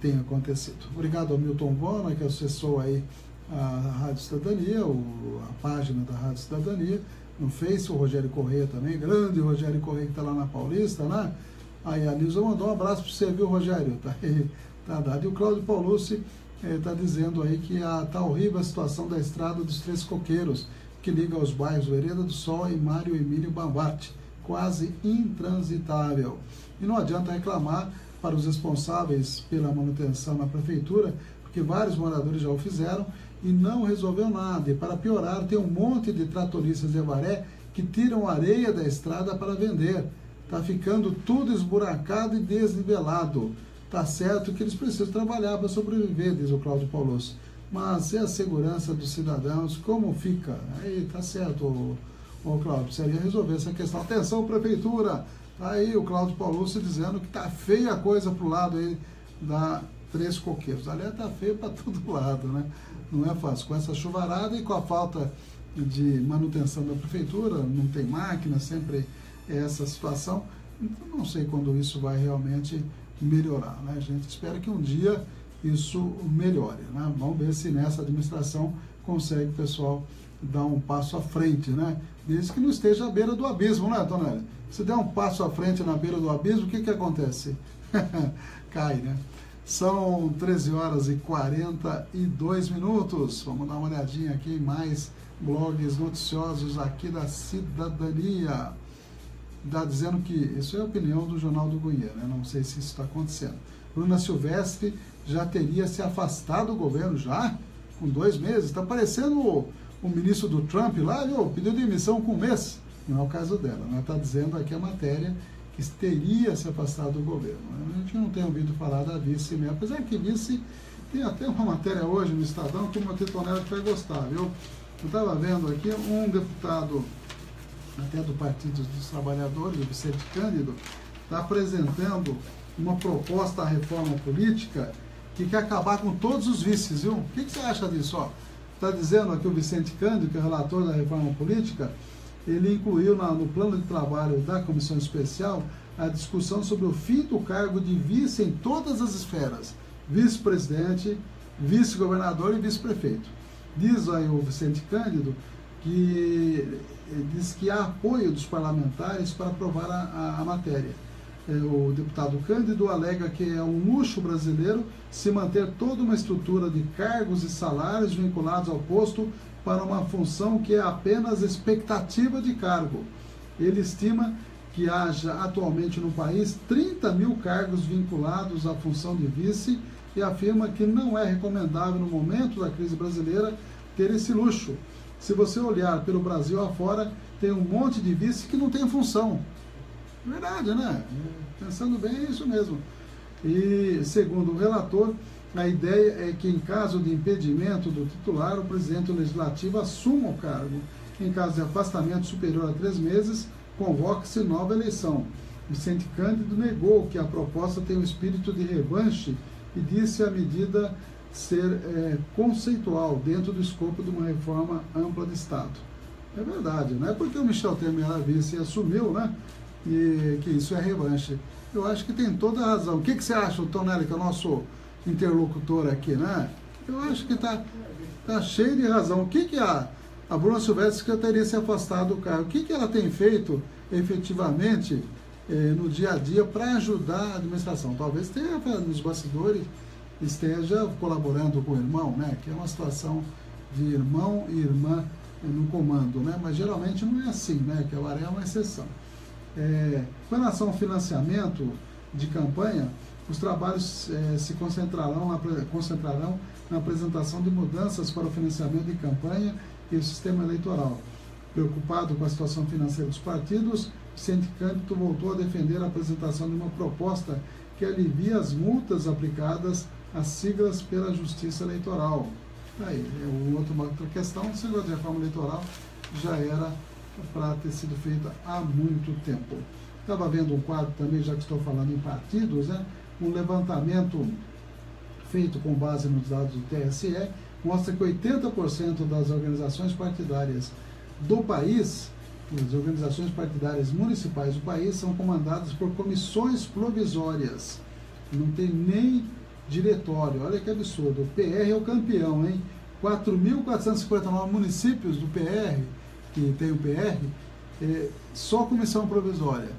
tem acontecido. Obrigado ao Milton Bona, que acessou aí a Rádio Cidadania, a página da Rádio Cidadania, no Face, o Rogério Correia também, grande Rogério Correia que está lá na Paulista, né? Aí a Nilza mandou um abraço para você, viu, Rogério? Tá aí, tá dado. E o Cláudio Paulucci está dizendo aí que tá horrível a situação da estrada dos Três Coqueiros, que liga aos bairros Vereda do Sol e Mário Emílio Bambatti, quase intransitável. E não adianta reclamar para os responsáveis pela manutenção na prefeitura, porque vários moradores já o fizeram e não resolveu nada. E para piorar, tem um monte de tratoristas de Avaré que tiram areia da estrada para vender. Está ficando tudo esburacado e desnivelado. Está certo que eles precisam trabalhar para sobreviver, diz o Cláudio Paulucci. Mas e a segurança dos cidadãos, como fica? Aí está certo, o Cláudio, precisaria resolver essa questão. Atenção, prefeitura! Tá aí o Cláudio Paulucci dizendo que está feia a coisa para o lado aí da Três Coqueiros. Aliás, está feio para todo lado, né? Não é fácil. Com essa chuvarada e com a falta de manutenção da prefeitura, não tem máquina, sempre é essa situação. Então, não sei quando isso vai realmente melhorar, né? A gente espera que um dia isso melhore, né? Vamos ver se nessa administração consegue o pessoal dar um passo à frente, né? Desde que não esteja à beira do abismo, né, Tonelli? Se der um passo à frente na beira do abismo, o que que acontece? Cai, né? São 13 horas e 42 minutos. Vamos dar uma olhadinha aqui em mais blogs noticiosos aqui da cidadania. Está dizendo que isso é a opinião do Jornal do Goiânia, né? Não sei se isso está acontecendo. Bruna Silvestre já teria se afastado do governo, já? Com 2 meses. Está parecendo o ministro do Trump lá, viu? Pediu demissão com 1 mês. Não é o caso dela, né? Está dizendo aqui a matéria que teria se afastado do governo. A gente não tem ouvido falar da vice mesmo, apesar que vice tem até uma matéria hoje no Estadão que o Matheus Tonelli vai gostar, viu? Eu estava vendo aqui um deputado até do Partido dos Trabalhadores, o Vicente Cândido, está apresentando uma proposta à reforma política que quer acabar com todos os vices, viu? O que você acha disso? Está dizendo aqui o Vicente Cândido, que é relator da reforma política, ele incluiu no plano de trabalho da Comissão Especial a discussão sobre o fim do cargo de vice em todas as esferas, vice-presidente, vice-governador e vice-prefeito. Diz aí o Vicente Cândido que diz que há apoio dos parlamentares para aprovar a matéria. O deputado Cândido alega que é um luxo brasileiro se manter toda uma estrutura de cargos e salários vinculados ao posto para uma função que é apenas expectativa de cargo. Ele estima que haja atualmente no país 30 mil cargos vinculados à função de vice e afirma que não é recomendável no momento da crise brasileira ter esse luxo. Se você olhar pelo Brasil afora, tem um monte de vice que não tem função. Verdade, né? Pensando bem, é isso mesmo. E, segundo o relator, a ideia é que, em caso de impedimento do titular, o presidente legislativo assuma o cargo. Em caso de afastamento superior a 3 meses, convoque-se nova eleição. Vicente Cândido negou que a proposta tem um espírito de revanche e disse a medida ser conceitual dentro do escopo de uma reforma ampla de Estado. É verdade, não é porque o Michel Temer era vice e assumiu, né? E que isso é revanche. Eu acho que tem toda a razão. O que você acha, Tonelli, que é o nosso interlocutor aqui, né? Eu acho que tá cheio de razão. O que a Bruna Silvestre que teria se afastado do cargo? O que ela tem feito efetivamente no dia a dia para ajudar a administração? Talvez tenha nos bastidores esteja colaborando com o irmão, né? Que é uma situação de irmão e irmã no comando, né? Mas geralmente não é assim, né? Que agora é uma exceção. Com relação ao financiamento de campanha, os trabalhos se concentrarão na apresentação de mudanças para o financiamento de campanha e o sistema eleitoral. Preocupado com a situação financeira dos partidos, Vicente Cândido voltou a defender a apresentação de uma proposta que alivia as multas aplicadas às siglas pela Justiça Eleitoral. Aí, outra questão, esse negócio de reforma eleitoral já era para ter sido feita há muito tempo. Estava vendo um quadro também, já que estou falando em partidos, né? Um levantamento feito com base nos dados do TSE, mostra que 80% das organizações partidárias do país, as organizações partidárias municipais do país, são comandadas por comissões provisórias. Não tem nem diretório. Olha que absurdo. O PR é o campeão, hein? 4.459 municípios do PR, que tem o PR, só comissão provisória.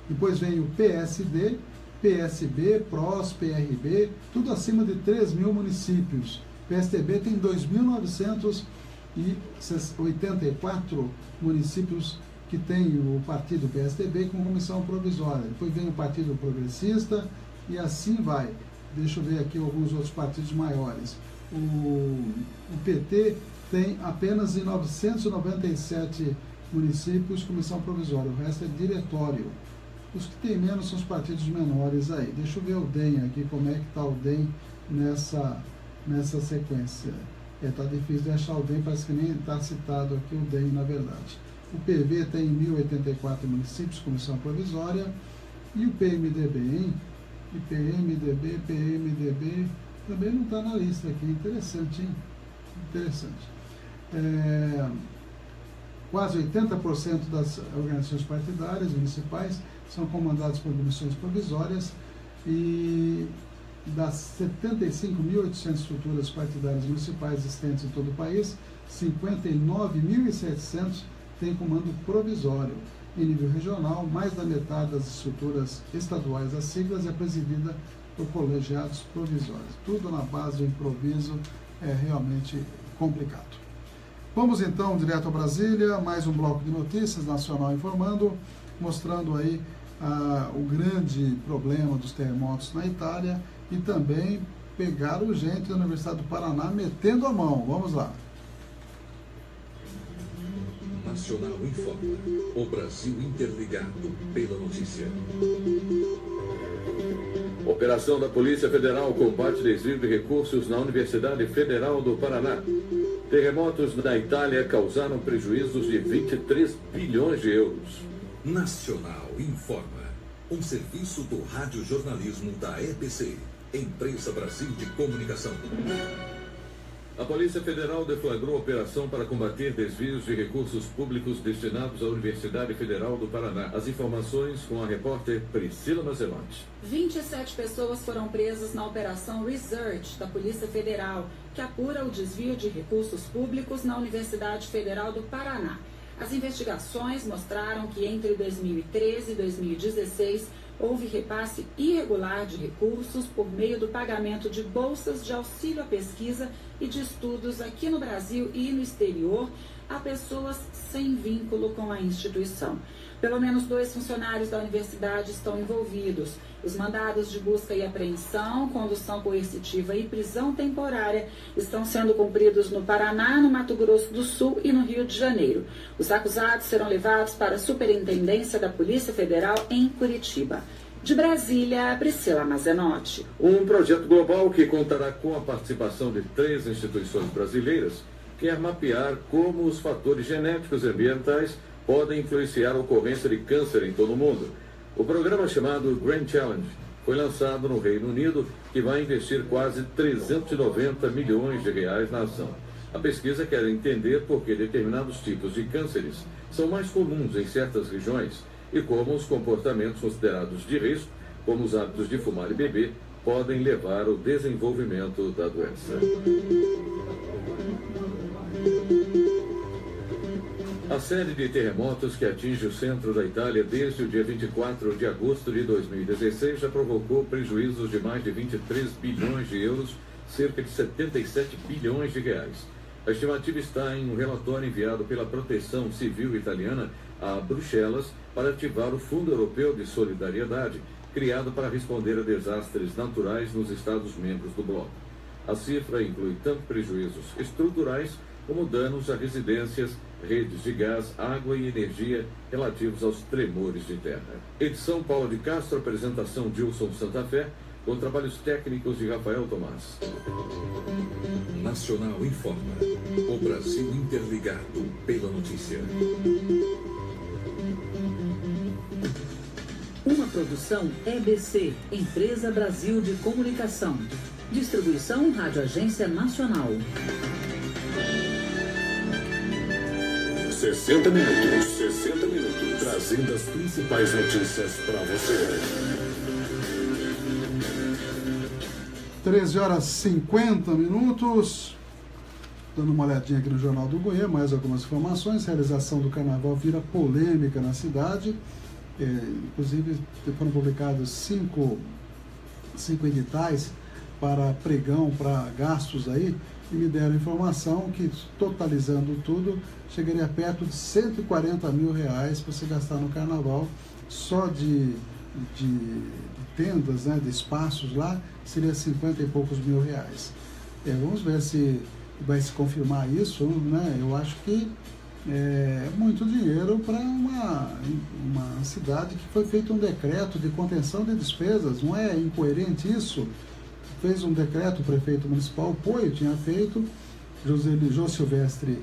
Depois vem o PSD, PSB, PROS, PRB, tudo acima de 3.000 municípios. PSDB tem 2.984 municípios que tem o partido PSDB com comissão provisória. Depois vem o Partido Progressista e assim vai. Deixa eu ver aqui alguns outros partidos maiores. O PT tem apenas em 997 municípios, comissão provisória, o resto é diretório. Os que tem menos são os partidos menores aí. Deixa eu ver o DEM aqui, como é que está o DEM nessa sequência. Está difícil de achar o DEM, parece que nem está citado aqui o DEM, na verdade. O PV tem 1.084 municípios, comissão provisória, e o PMDB, hein? E PMDB também não está na lista aqui. Interessante, hein? Interessante. Quase 80% das organizações partidárias municipais são comandadas por comissões provisórias e das 75.800 estruturas partidárias municipais existentes em todo o país, 59.700 têm comando provisório. Em nível regional, mais da metade das estruturas estaduais, as siglas, é presidida por colegiados provisórios. Tudo na base do improviso, é realmente complicado. Vamos então direto a Brasília, mais um bloco de notícias, Nacional Informando, mostrando aí o grande problema dos terremotos na Itália e também pegaram gente da Universidade do Paraná metendo a mão. Vamos lá. Nacional Informa. O Brasil interligado pela notícia. Operação da Polícia Federal combate desvio de recursos na Universidade Federal do Paraná. Terremotos na Itália causaram prejuízos de 23 bilhões de euros. Nacional Informa. Um serviço do radiojornalismo da EBC, Empresa Brasil de Comunicação. A Polícia Federal deflagrou operação para combater desvios de recursos públicos destinados à Universidade Federal do Paraná. As informações com a repórter Priscila Mazelotti. 27 pessoas foram presas na Operação Research da Polícia Federal, que apura o desvio de recursos públicos na Universidade Federal do Paraná. As investigações mostraram que entre 2013 e 2016 houve repasse irregular de recursos por meio do pagamento de bolsas de auxílio à pesquisa e de estudos aqui no Brasil e no exterior a pessoas sem vínculo com a instituição. Pelo menos 2 funcionários da universidade estão envolvidos. Os mandados de busca e apreensão, condução coercitiva e prisão temporária estão sendo cumpridos no Paraná, no Mato Grosso do Sul e no Rio de Janeiro. Os acusados serão levados para a Superintendência da Polícia Federal em Curitiba. De Brasília, Priscila Mazenotti. Um projeto global que contará com a participação de 3 instituições brasileiras quer mapear como os fatores genéticos e ambientais podem influenciar a ocorrência de câncer em todo o mundo. O programa chamado Grand Challenge foi lançado no Reino Unido, que vai investir quase 390 milhões de reais na ação. A pesquisa quer entender por que determinados tipos de cânceres são mais comuns em certas regiões e como os comportamentos considerados de risco, como os hábitos de fumar e beber, podem levar ao desenvolvimento da doença. A série de terremotos que atinge o centro da Itália desde o dia 24 de agosto de 2016 já provocou prejuízos de mais de 23 bilhões de euros, cerca de 77 bilhões de reais. A estimativa está em um relatório enviado pela Proteção Civil italiana a Bruxelas para ativar o Fundo Europeu de Solidariedade, criado para responder a desastres naturais nos Estados-membros do bloco. A cifra inclui tanto prejuízos estruturais como danos a residências, redes de gás, água e energia relativos aos tremores de terra. Edição Paulo de Castro, apresentação Dilson Santa Fé, com trabalhos técnicos de Rafael Tomás. Nacional Informa. O Brasil interligado pela notícia. Uma produção EBC, Empresa Brasil de Comunicação. Distribuição Rádio Agência Nacional. 60 minutos, trazendo as principais notícias para você. 13h50. Dando uma olhadinha aqui no Jornal do Goiânia, mais algumas informações. A realização do carnaval vira polêmica na cidade. Inclusive, foram publicados 5 editais para pregão, para gastos aí, e me deram informação que, totalizando tudo, chegaria perto de 140 mil reais para você gastar no carnaval, só de tendas, né, de espaços lá, seria 50 e poucos mil reais. Vamos ver se vai se confirmar isso, né? Eu acho que muito dinheiro para uma cidade que foi feito um decreto de contenção de despesas. Não é incoerente isso? Fez um decreto, o prefeito municipal, o Poio tinha feito, Jô Silvestre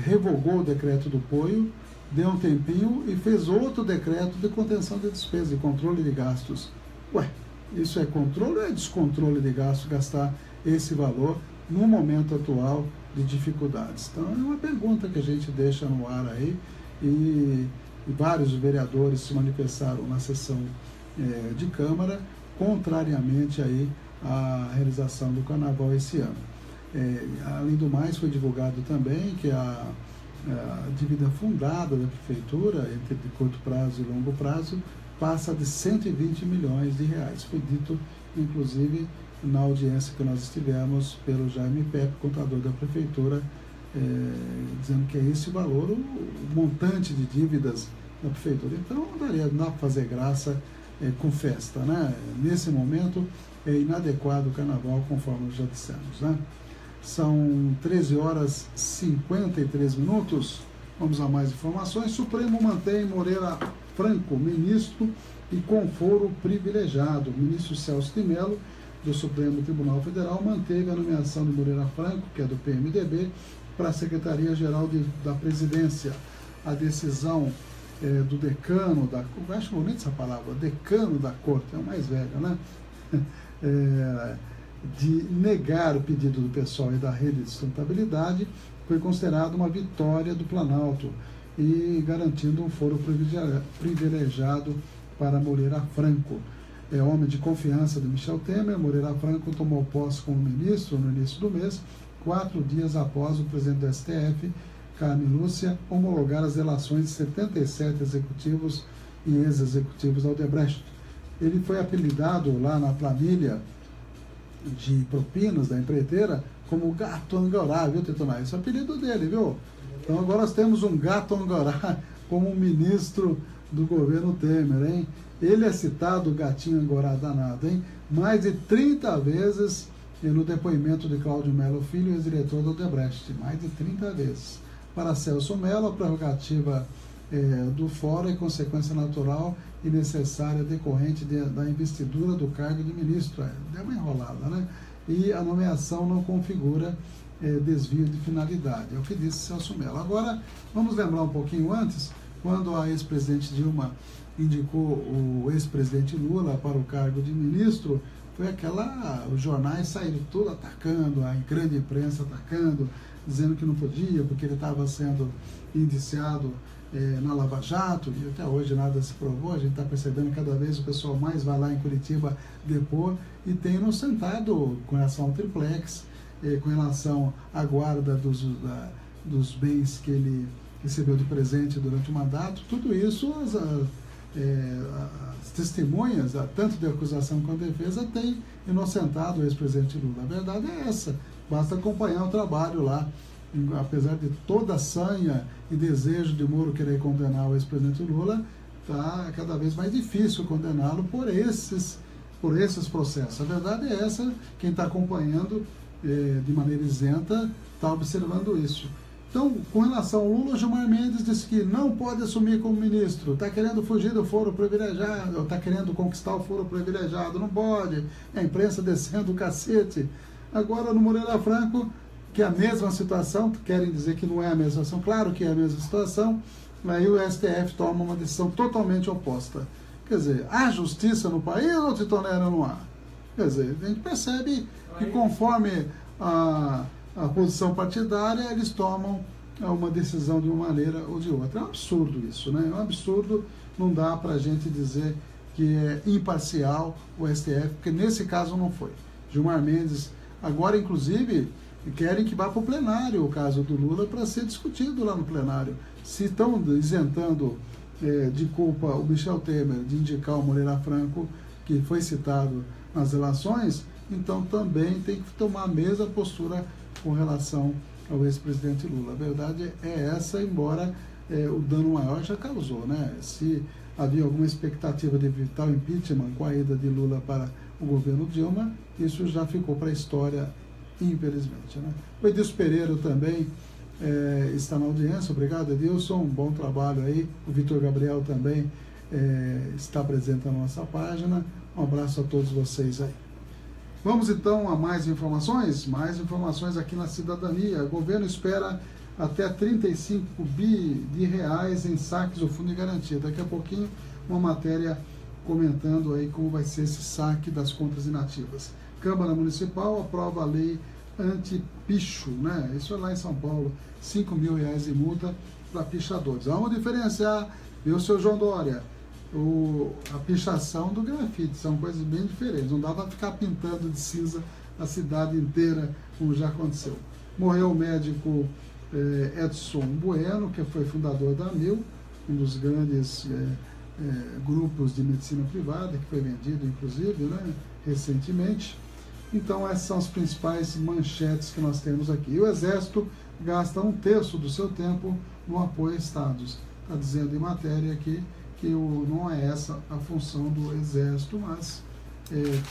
revogou o decreto do Poio, deu um tempinho e fez outro decreto de contenção de despesas, de controle de gastos. Ué, isso é controle ou é descontrole de gastos, gastar esse valor no momento atual de dificuldades? Então é uma pergunta que a gente deixa no ar aí, e vários vereadores se manifestaram na sessão de Câmara, contrariamente aí à realização do Carnaval esse ano. Além do mais, foi divulgado também que a dívida fundada da Prefeitura, entre de curto prazo e longo prazo, passa de 120 milhões de reais. Foi dito, inclusive, na audiência que nós estivemos pelo Jaime Pepe, contador da Prefeitura, dizendo que é esse o valor, o montante de dívidas da Prefeitura. Então, não dá para fazer graça com festa, né? Nesse momento, é inadequado o Carnaval, conforme já dissemos, né? São 13 horas e 53 minutos. Vamos a mais informações. Supremo mantém Moreira Franco, ministro, e com foro privilegiado. O ministro Celso de Mello, do Supremo Tribunal Federal, manteve a nomeação de Moreira Franco, que é do PMDB, para a Secretaria-Geral da Presidência. A decisão do decano da... Eu acho bonita essa palavra, decano da Corte, é o mais velho, né? De negar o pedido do pessoal e da Rede de Sustentabilidade, foi considerado uma vitória do Planalto e garantindo um foro privilegiado para Moreira Franco. É homem de confiança de Michel Temer. Moreira Franco tomou posse como ministro no início do mês, 4 dias após o presidente do STF, Carmen Lúcia, homologar as delações de 77 executivos e ex-executivos da Odebrecht. Ele foi apelidado lá na planilha de propinas da empreiteira como Gato Angorá, viu, Tetonai? Esse é o apelido dele, viu? Então agora nós temos um Gato Angorá como ministro do governo Temer, hein? Ele é citado, o gatinho Angorá danado, hein? Mais de 30 vezes no depoimento de Cláudio Melo Filho, ex-diretor da Odebrecht. Mais de 30 vezes. Para Celso Mello, a prerrogativa do fórum é consequência natural e necessária decorrente da investidura do cargo de ministro. Deu uma enrolada, né? E a nomeação não configura desvio de finalidade. É o que disse Celso Mello. Agora, vamos lembrar um pouquinho antes, quando a ex-presidente Dilma indicou o ex-presidente Lula para o cargo de ministro, foi os jornais saíram tudo atacando, a grande imprensa atacando, dizendo que não podia, porque ele estava sendo indiciado na Lava Jato, e até hoje nada se provou. A gente está percebendo que cada vez o pessoal mais vai lá em Curitiba depor, e tem inocentado com relação ao triplex, com relação à guarda dos bens que ele recebeu de presente durante o mandato. Tudo isso, as testemunhas, tanto de acusação quanto de defesa, têm inocentado o ex-presidente Lula. A verdade é essa, basta acompanhar o trabalho lá. Apesar de toda a sanha e desejo de Moro querer condenar o ex-presidente Lula, está cada vez mais difícil condená-lo por esses processos. A verdade é essa, quem está acompanhando de maneira isenta está observando isso. Então, com relação ao Lula, Gilmar Mendes disse que não pode assumir como ministro, está querendo fugir do foro privilegiado, está querendo conquistar o foro privilegiado, não pode, a imprensa descendo o cacete. Agora, no Moreira Franco, que é a mesma situação, querem dizer que não é a mesma situação, claro que é a mesma situação, aí o STF toma uma decisão totalmente oposta. Quer dizer, há justiça no país ou Titonera não há? Quer dizer, a gente percebe que conforme a posição partidária, eles tomam uma decisão de uma maneira ou de outra. É um absurdo isso, né? É um absurdo, não dá para a gente dizer que é imparcial o STF, porque nesse caso não foi. Gilmar Mendes, agora inclusive, querem que vá para o plenário o caso do Lula para ser discutido lá no plenário. Se estão isentando de culpa o Michel Temer de indicar o Moreira Franco, que foi citado nas relações, então também tem que tomar a mesma postura com relação ao ex-presidente Lula. A verdade é essa, embora o dano maior já causou, né? Se havia alguma expectativa de evitar o impeachment com a ida de Lula para o governo Dilma, isso já ficou para a história, infelizmente, né? O Edilson Pereira também está na audiência. Obrigado, Edilson, um bom trabalho aí. O Vitor Gabriel também está presente na nossa página. Um abraço a todos vocês aí. Vamos então a mais informações? Mais informações aqui na Cidadania. O governo espera até 35 bi de reais em saques do Fundo de Garantia. Daqui a pouquinho uma matéria comentando aí como vai ser esse saque das contas inativas. Câmara Municipal aprova a lei anti-picho, né? Isso é lá em São Paulo, 5 mil reais de multa para pichadores. Vamos diferenciar, viu, seu João Dória? A pichação do grafite, são coisas bem diferentes. Não dá para ficar pintando de cinza a cidade inteira, como já aconteceu. Morreu o médico Edson Bueno, que foi fundador da AMIL, um dos grandes grupos de medicina privada, que foi vendido, inclusive, né, recentemente. Então, essas são as principais manchetes que nós temos aqui. E o Exército gasta 1/3 do seu tempo no apoio a estados. Está dizendo em matéria aqui que não é essa a função do Exército, mas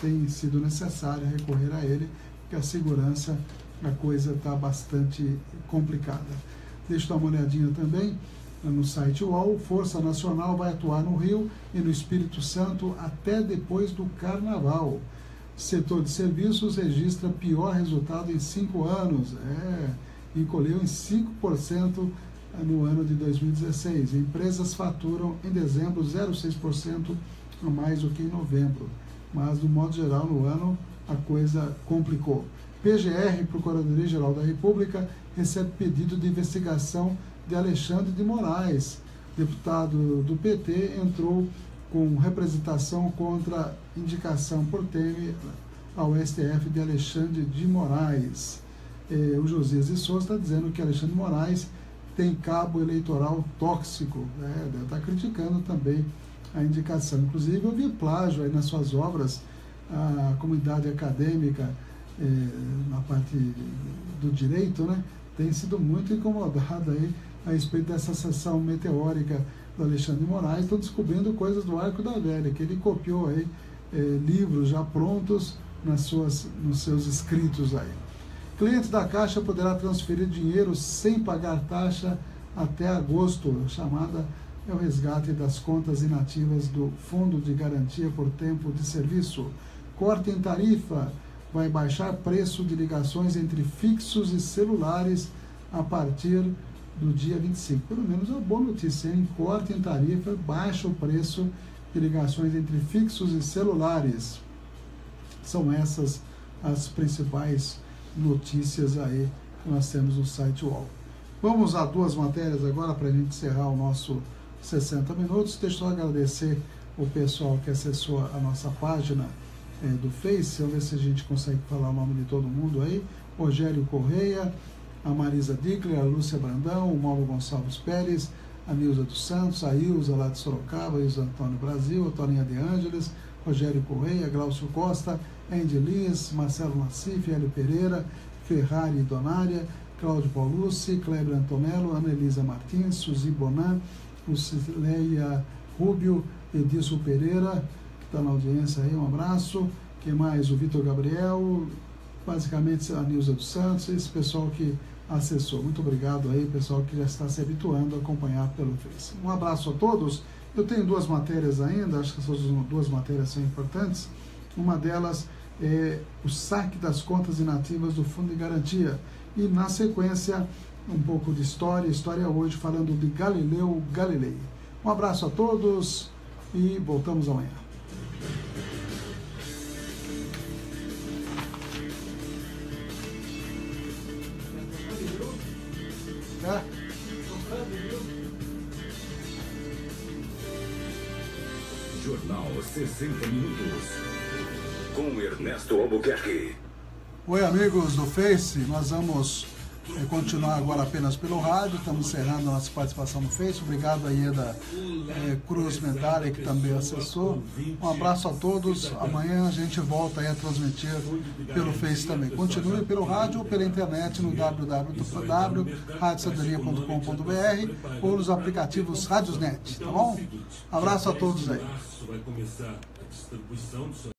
tem sido necessário recorrer a ele, porque a segurança, a coisa está bastante complicada. Deixa eu dar uma olhadinha também no site UOL. Força Nacional vai atuar no Rio e no Espírito Santo até depois do Carnaval. Setor de serviços registra pior resultado em 5 anos. Encolheu em 5% no ano de 2016. Empresas faturam em dezembro 0,6% a mais do que em novembro. Mas, do modo geral, no ano, a coisa complicou. PGR, Procuradoria-Geral da República, recebe pedido de investigação de Alexandre de Moraes. Deputado do PT entrou com representação contra indicação por Temer ao STF de Alexandre de Moraes. O Josias de Souza está dizendo que Alexandre de Moraes tem cabo eleitoral tóxico. Deve estar criticando também a indicação. Inclusive, eu vi plágio aí nas suas obras. A comunidade acadêmica, na parte do direito, né, tem sido muito incomodada aí a respeito dessa sessão meteórica do Alexandre de Moraes. Estão descobrindo coisas do Arco da Velha, que ele copiou aí livros já prontos nos seus escritos aí. Cliente da Caixa poderá transferir dinheiro sem pagar taxa até agosto. A chamada é o resgate das contas inativas do Fundo de Garantia por Tempo de Serviço. Corte em tarifa vai baixar preço de ligações entre fixos e celulares a partir do dia 25. Pelo menos é uma boa notícia, hein? Corte em tarifa, baixa o preço de ligações entre fixos e celulares. São essas as principais notícias aí que nós temos no site UOL. Vamos a 2 matérias agora para a gente encerrar o nosso 60 minutos. Deixa eu agradecer o pessoal que acessou a nossa página do Face. Vamos ver se a gente consegue falar o nome de todo mundo aí. Rogério Correia, a Marisa Dickler, a Lúcia Brandão, o Mauro Gonçalves Pérez, a Nilza dos Santos, a Ilza lá de Sorocaba, a Ilza Antônio Brasil, a Toninha de Ângeles, Rogério Correia, Glaucio Costa, Andy Liz, Marcelo Nassif, Hélio Pereira, Ferrari Donária, Cláudio Paulucci, Kleber Antonello, Ana Elisa Martins, Suzy Bonan, Lucileia Rubio, Edilson Pereira, que está na audiência aí, um abraço. Quem mais? O Vitor Gabriel, basicamente a Nilza dos Santos, esse pessoal que acessou. Muito obrigado aí, pessoal que já está se habituando a acompanhar pelo Face. Um abraço a todos. Eu tenho 2 matérias ainda, acho que essas 2 matérias são importantes. Uma delas é o saque das contas inativas do Fundo de Garantia. E, na sequência, um pouco de história hoje, falando de Galileu Galilei. Um abraço a todos e voltamos amanhã. Jornal 60 Minutos. Com Ernesto Albuquerque. Oi, amigos do Face, nós vamos continuar agora apenas pelo rádio. Estamos encerrando a nossa participação no Face. Obrigado a Ieda Cruz Medalha, que também acessou. Um abraço a todos. Amanhã a gente volta aí a transmitir pelo Face também. Continue pelo rádio ou pela internet no www.radiocidadania.com.br ou nos aplicativos Radiosnet, tá bom? Abraço a todos aí.